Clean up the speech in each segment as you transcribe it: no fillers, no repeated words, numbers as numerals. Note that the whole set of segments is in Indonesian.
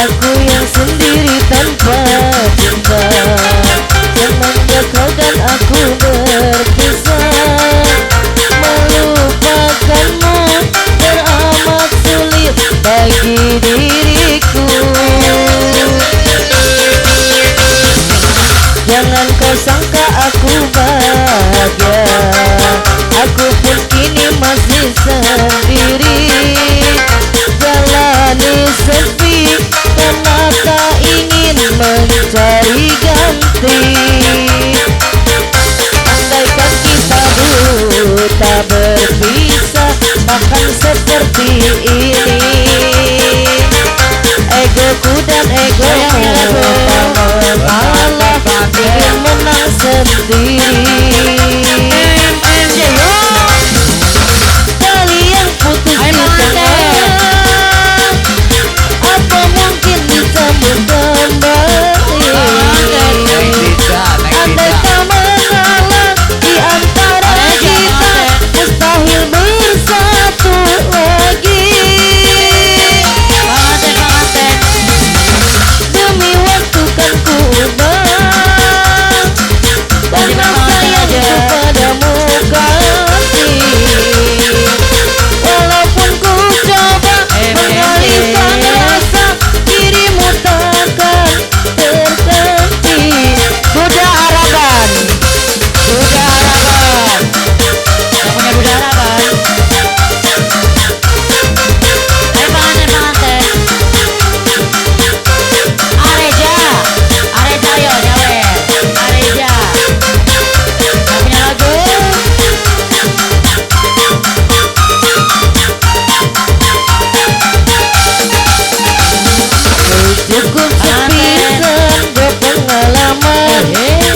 Aku yang sendiri tanpa cinta, semenjak kau dan aku berpisah. Melupakanmu teramat sulit bagi diriku. Jangan kau sangka aku bahagia, aku pun kini masih sendiri. Jalani sepi karena tak ingin mencari ganti. Andaikan kita dulu tak berpisah, bahkan seperti ini. Egoku dan egomu malah ingin menang sendiri. Kalian putus di tengah, apa mungkin disambut kembali? Andai kau mengalah di antara kita, mustahil bersatu lagi. Demi waktu kan ku ubah, karena sayangku padamu kasih. Walaupun ku coba mengalihkan rasa, dirimu takkan terganti. Buddha Harapan, Buddha Harapan, yang punya Buddha Harapan. Ayo panganten. Areja, Areja yo nyawer, Areja. Yang punya lagu. Cukup sepisan berpengalaman,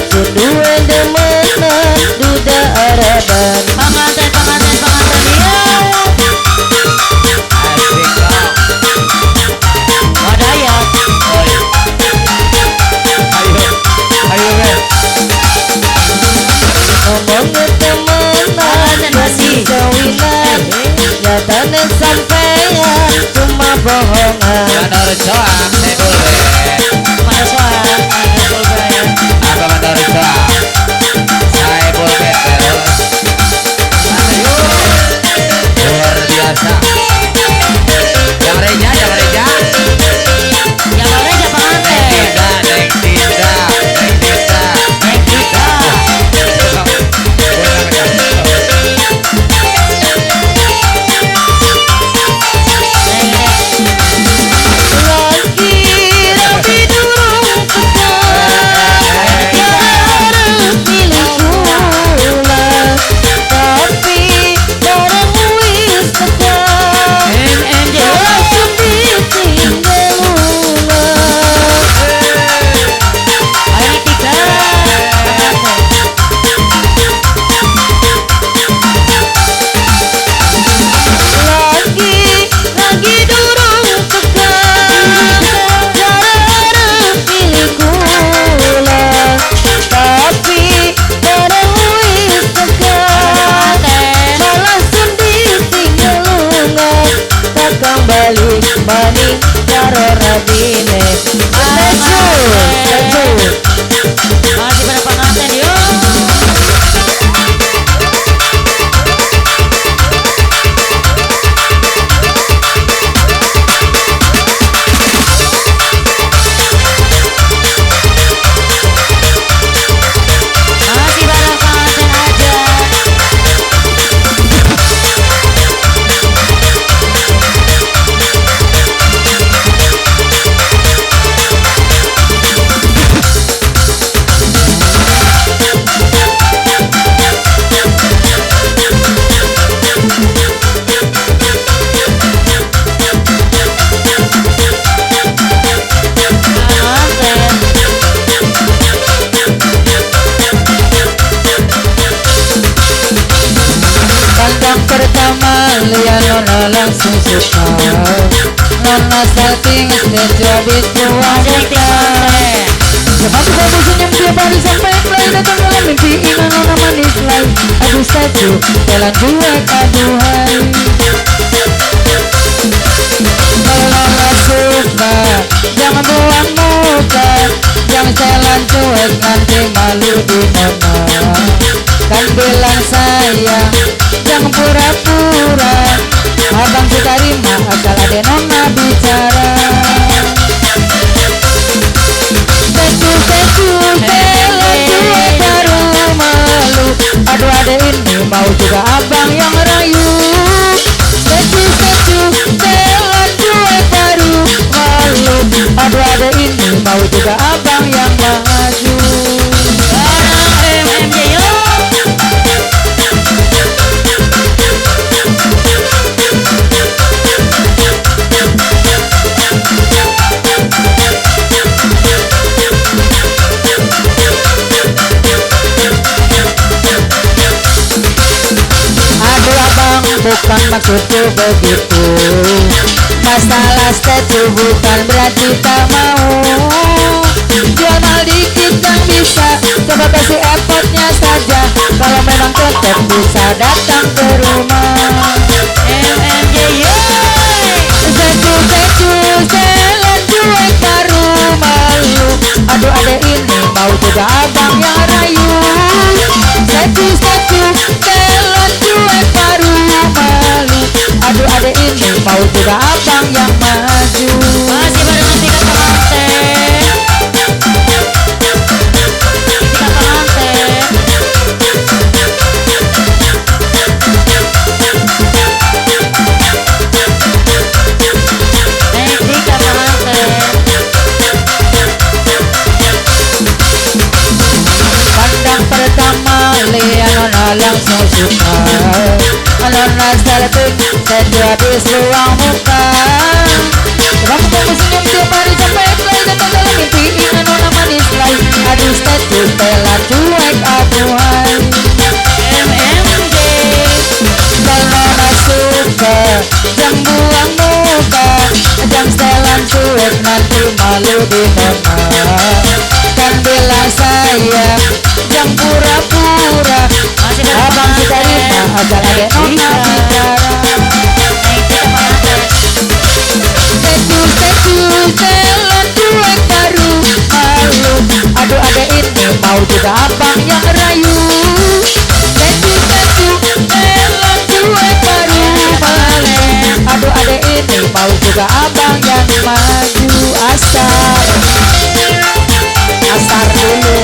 kedua demenan duda Harapan. Panganten, panganten, panganten ya. Asik kok. Wadayat. Ayo men. Ngomongin temenan masih kawinan, nyatanya sampean cuma bohongan. Menurut soal Mana soal? apa menurut soal saya boleh terus luar biasa. Yang reja, yang reja, Yang Areja panganten. Neng Tinda, Neng Tinda, Neng Tinda, Neng Tinda. Lagi durung tekan, harus milikku lah. Tapi barang wis tekan, langsung ditinggal ulah. Ayo tiga. Lagi durung tekan, harus milikku lah. Tapi barang wis tekan, langsung ditinggal ulah. Takang balik maning karo rabine. Lanjut. Masih pada panganten yuk. Masih pada panganten aja. Pandang pertama lihat nona langsung suka, nona setting jadi tuan kita. Semasa kamu senyum tiap hari sampai play, datang dalam mimpi ina nona manis lain. Aduh satu jalan cuek aduhai. Kalau nona suka, jangan buang muka, jangan jalan cuek nanti malu di nona. Kan bilang sayang, jangan pura-pura, abang suka terima asal ada nona bicara. Secu telan cuek baru malu, aduh adek ini mau juga abang yang rayu. Secu telan cuek baru malu, aduh adek ini mau juga abang yang maju. MMJ yo. Aduh abang bukan maksudku begitu, masalah setuju bukan berarti tak mau. Jual mal dikit yang bisa, coba kasih effortnya saja. Kalau memang cocok bisa datang ke rumah. MMJ yo. Secu jalan cuek baru malu, aduh adek ini mau juga abang yang rayu. Secu jalan cuek baru malu, aduh adek ini mau juga abang yang maju. Masih barengan tiga pengantin. Tiga pengantin. Tiga pengantin. Pandang pertama lihat nona langsung suka, nona selfie sedu habis ruang muka. Kamu kamu senyum tiap hari sampai play, datang dalam mimpi ingat nona manis lain. Aduh status telan cuek aduhai. MMJ. Kalau nona suka jangan buang muka, jangan setelan cuek nanti malu di nona. Kan bilang sayang, jangan pura-pura, Masih abang kita terima asal ada nona bicara. Tiga pengantin. Secu telan cuek baru malu, aduh adek ini mau juga abang yang rayu. Secu telan cuek baru malu, aduh adek ini mau juga abang yang maju. Asar dulu.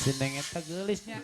Seneng eta geulisnya.